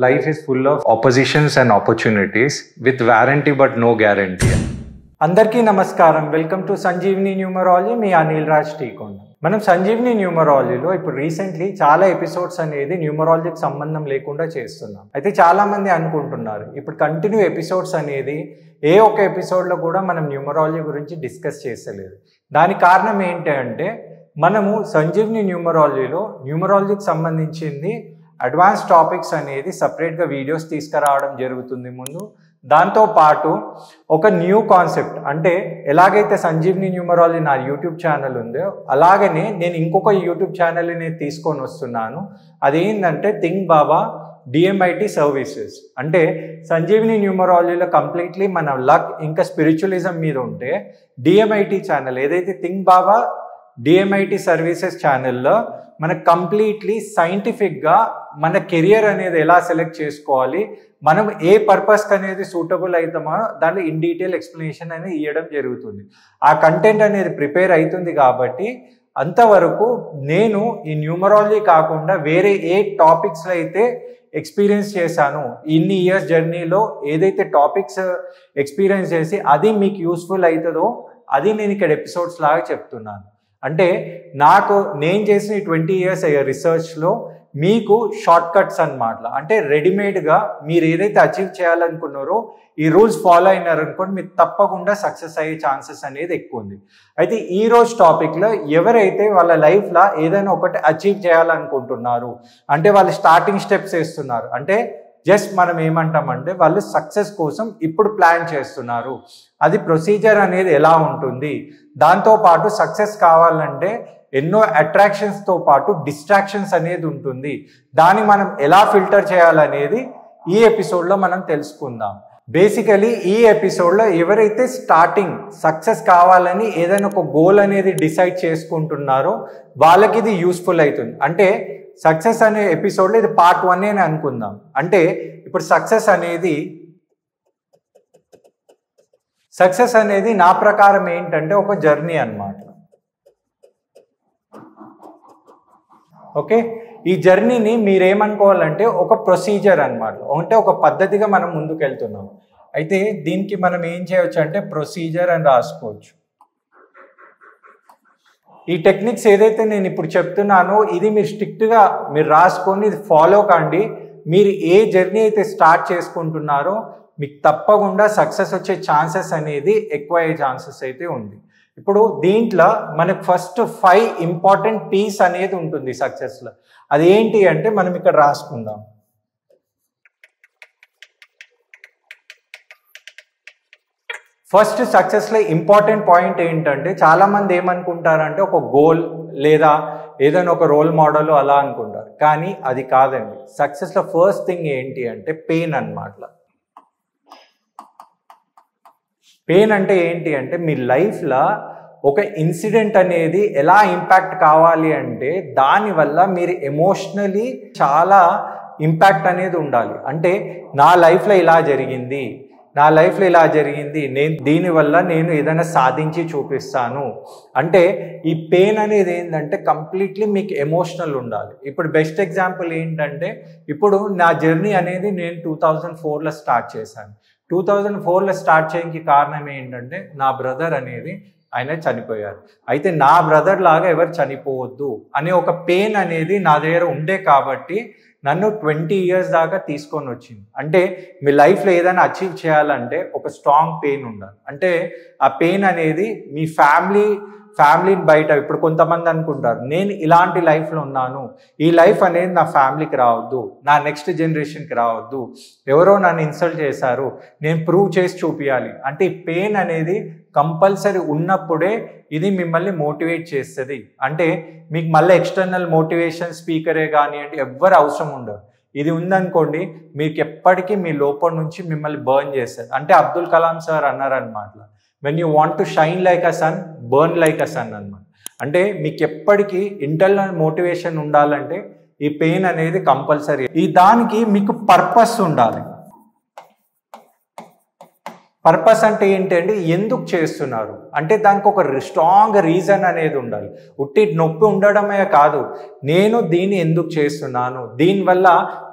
Life is full of oppositions and opportunities with warranty but no guarantee. అందరికీ నమస్కారం. Welcome to Sanjeevini numerology. మీ అనిల్ రాజ్ టీకొండ. మనం సంజీవిని న్యూమరాలజీలో ఇప్పుడు రీసెంట్లీ చాలా ఎపిసోడ్స్ అనేది న్యూమరాలజీకి సంబంధం లేకుండా చేస్తున్నాం. అయితే చాలామంది అనుకుంటున్నారు ఇప్పుడు కంటిన్యూ ఎపిసోడ్స్ అనేది ఏ ఒక్క ఎపిసోడ్లో కూడా మనం న్యూమరాలజీ గురించి డిస్కస్ చేసలేదు. దానికి కారణం ఏంటి అంటే మనము సంజీవిని న్యూమరాలజీకి సంబంధించింది అడ్వాన్స్ టాపిక్స్ అనేది సపరేట్గా వీడియోస్ తీసుకురావడం జరుగుతుంది ముందు. దాంతోపాటు ఒక న్యూ కాన్సెప్ట్ అంటే ఎలాగైతే సంజీవిని న్యూమరాలజీ నా యూట్యూబ్ ఛానల్ ఉందో అలాగనే నేను ఇంకొక యూట్యూబ్ ఛానల్ని నేను తీసుకొని వస్తున్నాను. అదేంటంటే థింక్ బాబా డిఎంఐటి సర్వీసెస్. అంటే సంజీవిని న్యూమరాలజీలో కంప్లీట్లీ మన లక్ ఇంకా స్పిరిచువలిజం మీద ఉంటే డిఎంఐటి ఛానల్ ఏదైతే థింక్ బాబా డిఎంఐటి సర్వీసెస్ ఛానల్లో మనకు కంప్లీట్లీ సైంటిఫిక్గా మన కెరియర్ అనేది ఎలా సెలెక్ట్ చేసుకోవాలి, మనం ఏ పర్పస్కి అనేది సూటబుల్ అవుతామో దాంట్లో ఇన్ డీటెయిల్ ఎక్స్ప్లెనేషన్ అనేది ఇవ్వడం జరుగుతుంది. ఆ కంటెంట్ అనేది ప్రిపేర్ అవుతుంది కాబట్టి అంతవరకు నేను ఈ న్యూమరాలజీ కాకుండా వేరే ఏ టాపిక్స్లో అయితే ఎక్స్పీరియన్స్ చేశాను ఇన్ని ఇయర్స్ జర్నీలో ఏదైతే టాపిక్స్ ఎక్స్పీరియన్స్ చేసి అది మీకు యూస్ఫుల్ అవుతుందో అది నేను ఇక్కడ ఎపిసోడ్స్ లాగా చెప్తున్నాను. అంటే నేను చేసిన 20 years రీసెర్చ్లో మీకు షార్ట్ కట్స్ అన్నమాట. అంటే రెడీమేడ్గా మీరు ఏదైతే అచీవ్ చేయాలనుకున్నారో ఈ రూల్స్ ఫాలో అయినారనుకోండి మీరు తప్పకుండా సక్సెస్ అయ్యే ఛాన్సెస్ అనేది ఎక్కువ ఉంది. అయితే ఈ రోజు టాపిక్లో ఎవరైతే వాళ్ళ లైఫ్లో ఏదైనా ఒకటి అచీవ్ చేయాలనుకుంటున్నారు అంటే వాళ్ళు స్టార్టింగ్ స్టెప్స్ వేస్తున్నారు, అంటే జస్ట్ మనం ఏమంటామంటే వాళ్ళు సక్సెస్ కోసం ఇప్పుడు ప్లాన్ చేస్తున్నారు, అది ప్రొసీజర్ అనేది ఎలా ఉంటుంది, దాంతోపాటు సక్సెస్ కావాలంటే ఎన్నో అట్రాక్షన్స్తో పాటు డిస్ట్రాక్షన్స్ అనేది ఉంటుంది, దాన్ని మనం ఎలా ఫిల్టర్ చేయాలనేది ఈ ఎపిసోడ్లో మనం తెలుసుకుందాం. బేసికలీ ఈ ఎపిసోడ్లో ఎవరైతే స్టార్టింగ్ సక్సెస్ కావాలని ఏదైనా ఒక గోల్ అనేది డిసైడ్ చేసుకుంటున్నారో వాళ్ళకి ఇది యూస్ఫుల్ అవుతుంది. అంటే సక్సెస్ అనే ఎపిసోడ్లో ఇది పార్ట్ 1 అని అనుకుందాం. అంటే ఇప్పుడు సక్సెస్ అనేది నా ప్రకారం ఏంటంటే ఒక జర్నీ అన్నమాట. ఓకే, ఈ జర్నీని మీరేమనుకోవాలంటే ఒక ప్రొసీజర్ అన్నమాట, అంటే ఒక పద్ధతిగా మనం ముందుకు వెళ్తున్నాం. అయితే దీనికి మనం ఏం చేయవచ్చు అంటే ప్రొసీజర్ అని రాసుకోవచ్చు. ఈ టెక్నిక్స్ ఏదైతే నేను ఇప్పుడు చెప్తున్నానో ఇది మీరు స్ట్రిక్ట్గా మీరు రాసుకొని ఇది ఫాలో కండి. మీరు ఏ జర్నీ అయితే స్టార్ట్ చేసుకుంటున్నారో మీకు తప్పకుండా సక్సెస్ వచ్చే ఛాన్సెస్ అనేది ఎక్కువ అయ్యే ఛాన్సెస్ అయితే ఉంది. ఇప్పుడు దీంట్లో మనకు ఫస్ట్ 5 ఇంపార్టెంట్ పీస్ అనేది ఉంటుంది సక్సెస్లో. అదేంటి అంటే మనం ఇక్కడ రాసుకుందాం. ఫస్ట్ సక్సెస్లో ఇంపార్టెంట్ పాయింట్ ఏంటంటే చాలామంది ఏమనుకుంటారంటే ఒక గోల్ లేదా ఏదైనా ఒక రోల్ మోడల్ అలా అనుకుంటారు, కానీ అది కాదండి. సక్సెస్లో ఫస్ట్ థింగ్ ఏంటి అంటే పెయిన్ అన్నమాట. పెయిన్ అంటే ఏంటి అంటే మీ లైఫ్లో ఒక ఇన్సిడెంట్ అనేది ఎలా ఇంపాక్ట్ కావాలి అంటే దానివల్ల మీరు ఎమోషనలీ చాలా ఇంపాక్ట్ అనేది ఉండాలి. అంటే నా లైఫ్లో ఇలా జరిగింది, దీనివల్ల నేను ఏదైనా సాధించి చూపిస్తాను అంటే ఈ పెయిన్ అనేది ఏంటంటే కంప్లీట్లీ మీకు ఎమోషనల్ ఉండాలి. ఇప్పుడు బెస్ట్ ఎగ్జాంపుల్ ఏంటంటే ఇప్పుడు నా జర్నీ అనేది నేను 2004లో స్టార్ట్ చేశాను. 2004లో స్టార్ట్ చేయడానికి కారణం ఏంటంటే నా బ్రదర్ అనేది ఆయన చనిపోయారు. అయితే నా బ్రదర్ లాగా ఎవరు చనిపోవద్దు అనే ఒక పెయిన్ అనేది నా దగ్గర ఉండే కాబట్టి నన్ను 20 years దాకా తీసుకొని వచ్చింది. అంటే మీ లైఫ్లో ఏదైనా అచీవ్ చేయాలంటే ఒక స్ట్రాంగ్ పెయిన్ ఉండాలి. అంటే ఆ పెయిన్ అనేది మీ ఫ్యామిలీని బయట ఇప్పుడు కొంతమంది అనుకుంటారు నేను ఇలాంటి లైఫ్లో ఉన్నాను, ఈ లైఫ్ అనేది నా ఫ్యామిలీకి రావద్దు, నా నెక్స్ట్ జనరేషన్కి రావద్దు, ఎవరో నన్ను ఇన్సల్ట్ చేశారు నేను ప్రూవ్ చేసి చూపించాలి అంటే ఈ పెయిన్ అనేది కంపల్సరీ ఉన్నప్పుడే ఇది మిమ్మల్ని మోటివేట్ చేస్తుంది. అంటే మీకు మళ్ళీ ఎక్స్టర్నల్ మోటివేషన్ స్పీకరే కానివ్వండి ఎవ్వరు అవసరం ఉండదు. ఇది ఉందనుకోండి మీకు ఎప్పటికీ మీ లోపల నుంచి మిమ్మల్ని బర్న్ చేస్తుంది. అంటే అబ్దుల్ కలాం సార్ అన్నారనమాట, when you want to shine like a son burn like a son అనమాట. అంటే మీకు ఎప్పటికీ ఇంటర్నల్ మోటివేషన్ ఉండాలంటే ఈ పెయిన్ అనేది కంపల్సరీ. ఈ దానికి మీకు పర్పస్ ఉండాలి. పర్పస్ అంటే ఏంటి అంటే ఎందుకు చేస్తున్నారు అంటే దానికి ఒక స్ట్రాంగ్ రీజన్ అనేది ఉండాలి. ఉట్టి నొప్పి ఉండడమే కాదు, నేను దీన్ని ఎందుకు చేస్తున్నాను, దీనివల్ల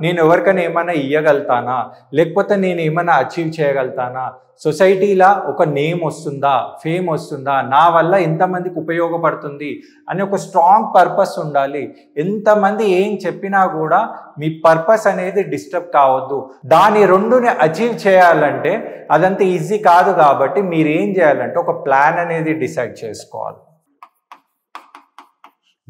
నేను ఎవరికైనా ఏమైనా ఇవ్వగలుగుతానా, లేకపోతే నేను ఏమైనా అచీవ్ చేయగలుగుతానా, సొసైటీలో ఒక నేమ్ వస్తుందా, ఫేమ్ వస్తుందా, నా వల్ల ఎంతమందికి ఉపయోగపడుతుంది అని ఒక స్ట్రాంగ్ పర్పస్ ఉండాలి. ఎంతమంది ఏం చెప్పినా కూడా మీ పర్పస్ అనేది డిస్టర్బ్ కావద్దు. దాని రెండుని అచీవ్ చేయాలంటే అదంత ఈజీ కాదు. కాబట్టి మీరు ఏం చేయాలంటే ఒక ప్లాన్ అనేది డిసైడ్ చేసుకోవాలి.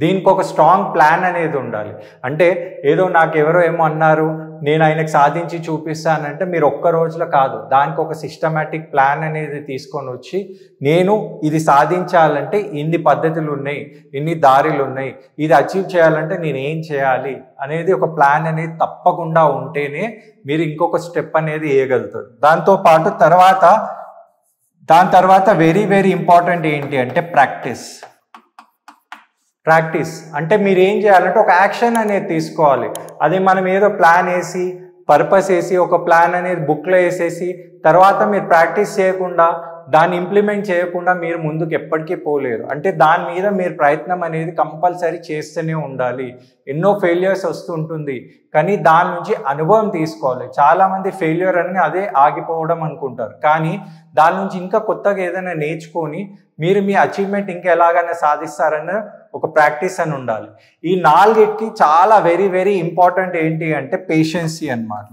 దీనికి ఒక స్ట్రాంగ్ ప్లాన్ అనేది ఉండాలి. అంటే ఏదో నాకు ఎవరో ఏమో అన్నారు, నేను ఆయనకు సాధించి చూపిస్తానంటే మీరు ఒక్క రోజులో కాదు, దానికి ఒక సిస్టమేటిక్ ప్లాన్ అనేది తీసుకొని వచ్చి నేను ఇది సాధించాలంటే ఇన్ని పద్ధతులు ఉన్నాయి, ఇన్ని దారులు ఉన్నాయి, ఇది అచీవ్ చేయాలంటే నేను ఏం చేయాలి అనేది ఒక ప్లాన్ అనేది తప్పకుండా ఉంటేనే మీరు ఇంకొక స్టెప్ అనేది వేయగలుగుతారు. దాంతోపాటు దాని తర్వాత వెరీ వెరీ ఇంపార్టెంట్ ఏంటి అంటే ప్రాక్టీస్ అంటే మీరు ఏం చేయాలంటే ఒక యాక్షన్ అనేది తీసుకోవాలి. అది మనం ఏదో ప్లాన్ వేసి పర్పస్ వేసి ఒక ప్లాన్ అనేది బుక్లో వేసేసి తర్వాత మీరు ప్రాక్టీస్ చేయకుండా దాన్ని ఇంప్లిమెంట్ చేయకుండా మీరు ముందుకు ఎప్పటికీ పోలేరు. అంటే దాని మీద మీరు ప్రయత్నం అనేది కంపల్సరీ చేస్తూనే ఉండాలి. ఎన్నో ఫెయిల్యూర్స్ వస్తుంటుంది, కానీ దాని నుంచి అనుభవం తీసుకోవాలి. చాలామంది ఫెయిల్యూర్ అని అదే ఆగిపోవడం అనుకుంటారు, కానీ దాని నుంచి ఇంకా కొత్తగా ఏదైనా నేర్చుకొని మీరు మీ అచీవ్మెంట్ ఇంకా ఎలాగైనా సాధిస్తారన్న ఒక ప్రాక్టీస్ అని ఉండాలి. ఈ నాలుగిటికి చాలా వెరీ వెరీ ఇంపార్టెంట్ ఏంటి అంటే పేషెన్సీ అన్నమాట.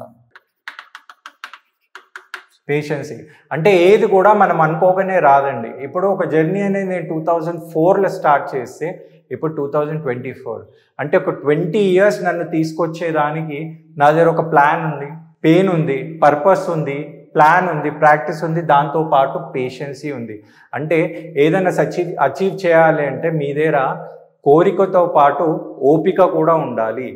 పేషెన్సీ అంటే ఏది కూడా మనం అనుకోగానే రాదండి. ఇప్పుడు ఒక జర్నీ అనేది నేను 2004లో స్టార్ట్ చేస్తే ఇప్పుడు 2024 అంటే ఒక 20 years నన్ను తీసుకొచ్చేదానికి నా దగ్గర ఒక ప్లాన్ ఉంది, పెయిన్ ఉంది, పర్పస్ ఉంది, ప్లాన్ ఉంది, ప్రాక్టీస్ ఉంది, దాంతోపాటు పేషెన్సీ ఉంది. అంటే ఏదైనా అచీవ్ చేయాలి అంటే మీ దగ్గర కోరికతో పాటు ఓపిక కూడా ఉండాలి.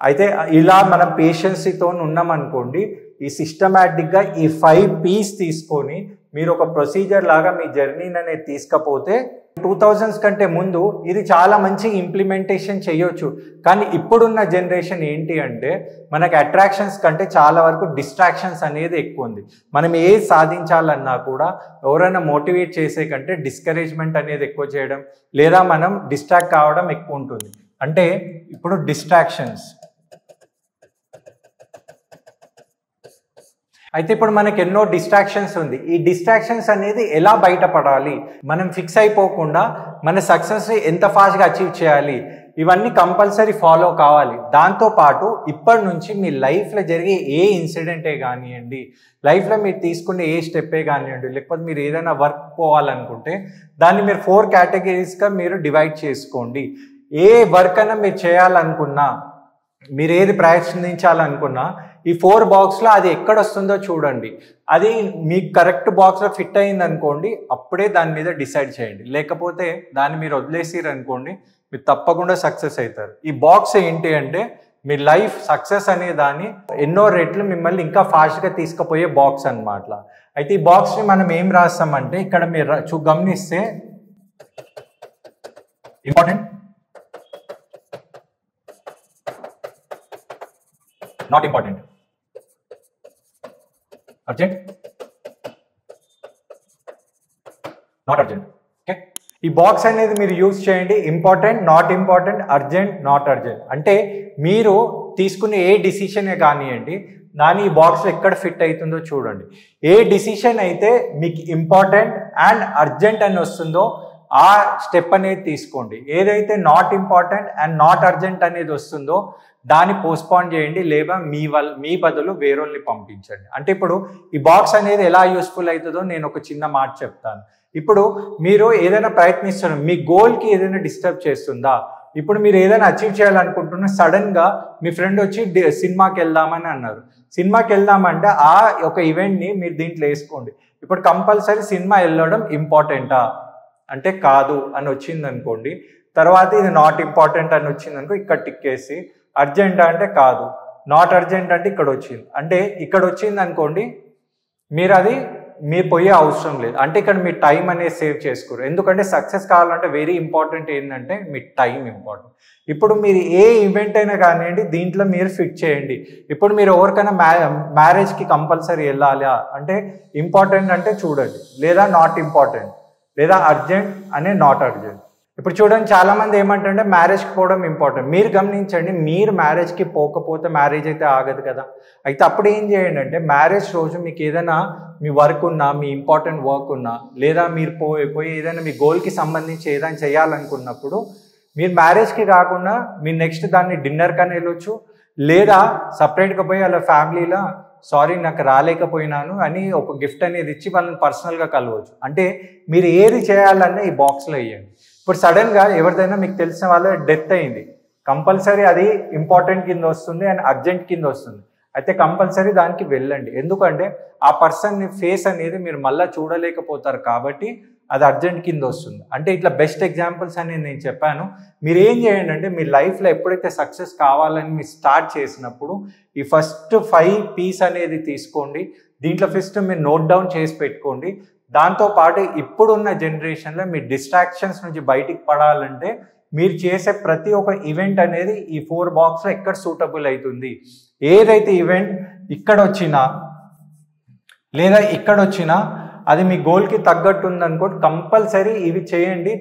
అయితే ఇలా మనం పేషెన్సీతో ఉన్నామనుకోండి, ఈ సిస్టమేటిక్గా ఈ 5 P's తీసుకొని మీరు ఒక ప్రొసీజర్ లాగా మీ జర్నీని అనేది తీసుకపోతే 2000s కంటే ముందు ఇది చాలా మంచి ఇంప్లిమెంటేషన్ చేయొచ్చు. కానీ ఇప్పుడున్న జనరేషన్ ఏంటి అంటే మనకి అట్రాక్షన్స్ కంటే చాలా వరకు డిస్ట్రాక్షన్స్ అనేది ఎక్కువ ఉంది. మనం ఏది సాధించాలన్నా కూడా ఎవరైనా మోటివేట్ చేసే కంటే డిస్కరేజ్మెంట్ అనేది ఎక్కువ చేయడం లేదా మనం డిస్ట్రాక్ట్ కావడం ఎక్కువ ఉంటుంది. అంటే ఇప్పుడు డిస్ట్రాక్షన్స్ అయితే ఇప్పుడు మనకి ఎన్నో డిస్ట్రాక్షన్స్ ఉంది. ఈ డిస్ట్రాక్షన్స్ అనేది ఎలా బయటపడాలి, మనం ఫిక్స్ అయిపోకుండా మన సక్సెస్ని ఎంత ఫాస్ట్గా అచీవ్ చేయాలి, ఇవన్నీ కంపల్సరీ ఫాలో కావాలి. దాంతోపాటు ఇప్పటి నుంచి మీ లైఫ్లో జరిగే ఏ ఇన్సిడెంటే కానివ్వండి, లైఫ్లో మీరు తీసుకునే ఏ స్టెప్పే కానివ్వండి, లేకపోతే మీరు ఏదైనా వర్క్ పోవాలనుకుంటే దాన్ని మీరు 4 కేటగిరీస్గా మీరు డివైడ్ చేసుకోండి. ఏ వర్క్ అయినా మీరు చేయాలనుకున్నా, మీరు ఏది ప్రయత్నించాలనుకున్నా ఈ 4 బాక్స్లో అది ఎక్కడ వస్తుందో చూడండి. అది మీకు కరెక్ట్ బాక్స్లో ఫిట్ అయింది అనుకోండి, అప్పుడే దాని మీద డిసైడ్ చేయండి. లేకపోతే దాన్ని మీరు వదిలేసిరు అనుకోండి, మీరు తప్పకుండా సక్సెస్ అవుతారు. ఈ బాక్స్ ఏంటి అంటే మీ లైఫ్ సక్సెస్ అనే దాన్ని ఎన్నో రెట్లు మిమ్మల్ని ఇంకా ఫాస్ట్గా తీసుకుపోయే బాక్స్ అన్నమాట. అయితే ఈ బాక్స్ని మనం ఏం రాస్తామంటే ఇక్కడ మీరు గమనిస్తే important, not important, urgent, not urgent. Okay, ఈ బాక్స్ అనేది మీరు యూజ్ చేయండి. Important, not important, urgent, not urgent. అంటే మీరు తీసుకునే ఏ డిసిషనే కానివ్వండి దాని ఈ బాక్స్లో ఎక్కడ ఫిట్ అవుతుందో చూడండి. ఏ డిసిషన్ అయితే మీకు ఇంపార్టెంట్ అండ్ అర్జెంట్ అని వస్తుందో ఆ స్టెప్ అనేది తీసుకోండి. ఏదైతే not important and not urgent అనేది వస్తుందో దాన్ని పోస్ట్పోన్ చేయండి, లేదా మీ బదులు వేరేల్ని పంపించండి. అంటే ఇప్పుడు ఈ బాక్స్ అనేది ఎలా యూస్ఫుల్ అవుతుందో నేను ఒక చిన్న మాట చెప్తాను. ఇప్పుడు మీరు ఏదైనా ప్రయత్నిస్తున్నారు, మీ గోల్కి ఏదైనా డిస్టర్బ్ చేస్తుందా? ఇప్పుడు మీరు ఏదైనా అచీవ్ చేయాలనుకుంటున్నా, సడన్గా మీ ఫ్రెండ్ వచ్చి సినిమాకి వెళ్దామని అన్నారు. సినిమాకి వెళ్దామంటే ఆ ఒక ఈవెంట్ని మీరు దీంట్లో వేసుకోండి. ఇప్పుడు కంపల్సరీ సినిమా వెళ్ళడం ఇంపార్టెంటా అంటే కాదు అని వచ్చింది అనుకోండి. తర్వాత ఇది నాట్ ఇంపార్టెంట్ అని వచ్చింది అనుకో, ఇక్కడ టిక్ వేసి అర్జెంట్ అంటే కాదు, నాట్ అర్జెంట్ అంటే ఇక్కడ వచ్చింది. అంటే ఇక్కడ వచ్చింది అనుకోండి, మీరు అది మీరు పోయే అవసరం లేదు. అంటే ఇక్కడ మీ టైం అనేది సేవ్ చేసుకోరు. ఎందుకంటే సక్సెస్ కావాలంటే వెరీ ఇంపార్టెంట్ ఏంటంటే మీ టైం ఇంపార్టెంట్. ఇప్పుడు మీరు ఏ ఈవెంట్ అయినా కానివ్వండి దీంట్లో మీరు ఫిట్ చేయండి. ఇప్పుడు మీరు ఎవరికైనా మ్యారేజ్కి కంపల్సరీ వెళ్ళాలా అంటే ఇంపార్టెంట్ అంటే చూడండి, లేదా నాట్ ఇంపార్టెంట్, లేదా అర్జెంట్ అనే నాట్ అర్జెంట్. ఇప్పుడు చూడండి చాలామంది ఏమంటే మ్యారేజ్కి పోవడం ఇంపార్టెంట్. మీరు గమనించండి, మీరు మ్యారేజ్కి పోకపోతే మ్యారేజ్ అయితే ఆగదు కదా. అయితే అప్పుడు ఏం చేయండి అంటే మ్యారేజ్ రోజు మీకు ఏదైనా మీ వర్క్ ఉన్నా, మీ ఇంపార్టెంట్ వర్క్ ఉన్నా, లేదా మీరు పోయి ఏదైనా మీ గోల్కి సంబంధించి ఏదైనా చేయాలనుకున్నప్పుడు మీరు మ్యారేజ్కి కాకుండా మీరు నెక్స్ట్ దాన్ని డిన్నర్కని వెళ్ళొచ్చు, లేదా సపరేట్గా పోయి అలా ఫ్యామిలీలో సారీ నాకు రాలేకపోయినాను అని ఒక గిఫ్ట్ అనేది ఇచ్చి వాళ్ళని పర్సనల్గా కలవచ్చు. అంటే మీరు ఏది చేయాలన్నా ఈ బాక్స్లో వేయండి. ఇప్పుడు సడన్గా ఎవరిదైనా మీకు తెలిసిన వాళ్ళ డెత్ అయింది, కంపల్సరీ అది ఇంపార్టెంట్ కింద వస్తుంది అండ్ అర్జెంట్ కింద వస్తుంది. అయితే కంపల్సరీ దానికి వెళ్ళండి. ఎందుకంటే ఆ పర్సన్ ఫేస్ అనేది మీరు మళ్ళీ చూడలేకపోతారు కాబట్టి అది అర్జెంట్ కింద వస్తుంది. అంటే ఇట్లా బెస్ట్ ఎగ్జాంపుల్స్ అనేది నేను చెప్పాను. మీరు ఏం చేయండి అంటే మీ లైఫ్లో ఎప్పుడైతే సక్సెస్ కావాలని మీరు స్టార్ట్ చేసినప్పుడు ఈ ఫస్ట్ 5 P's అనేది తీసుకోండి. దీంట్లో ఫస్ట్ మీరు నోట్ డౌన్ చేసి పెట్టుకోండి. దాంతోపాటు ఇప్పుడున్న జనరేషన్లో మీ డిస్ట్రాక్షన్స్ నుంచి బయటికి పడాలంటే మీరు చేసే ప్రతి ఒక్క ఈవెంట్ అనేది ఈ 4 బాక్స్లో ఎక్కడ సూటబుల్ అవుతుంది, ఏదైతే ఈవెంట్ ఇక్కడ వచ్చినా లేదా ఇక్కడ వచ్చినా అది మీ గోల్కి తగ్గట్టు ఉందనుకోండి, కంపల్సరీ ఇవి చేయండి.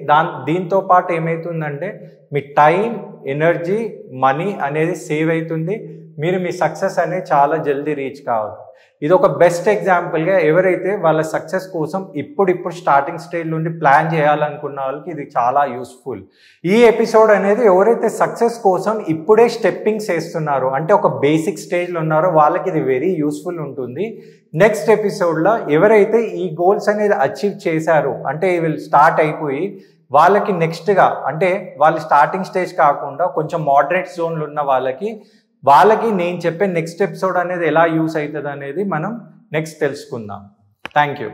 దీంతో పాటు ఏమవుతుందంటే మీ టైం, ఎనర్జీ, మనీ అనేది సేవ్ అవుతుంది. మీరు మీ సక్సెస్ అనేది చాలా జల్దీ రీచ్ కావాలి. ఇది ఒక బెస్ట్ ఎగ్జాంపుల్గా ఎవరైతే వాళ్ళ సక్సెస్ కోసం ఇప్పుడు స్టార్టింగ్ స్టేజ్ నుండి ప్లాన్ చేయాలనుకున్న వాళ్ళకి ఇది చాలా యూస్ఫుల్. ఈ ఎపిసోడ్ అనేది ఎవరైతే సక్సెస్ కోసం ఇప్పుడే స్టెప్పింగ్స్ వేస్తున్నారో అంటే ఒక బేసిక్ స్టేజ్లో ఉన్నారో వాళ్ళకి ఇది వెరీ యూస్ఫుల్ ఉంటుంది. నెక్స్ట్ ఎపిసోడ్లో ఎవరైతే ఈ గోల్స్ అనేది అచీవ్ చేశారో అంటే వీళ్ళు స్టార్ట్ అయిపోయి వాళ్ళకి నెక్స్ట్గా అంటే వాళ్ళు స్టార్టింగ్ స్టేజ్ కాకుండా కొంచెం మోడరేట్ జోన్లు ఉన్న వాళ్ళకి నేను చెప్పే నెక్స్ట్ ఎపిసోడ్ అనేది ఎలా యూస్ అవుతుంది అనేది మనం నెక్స్ట్ తెలుసుకుందాం. Thank you.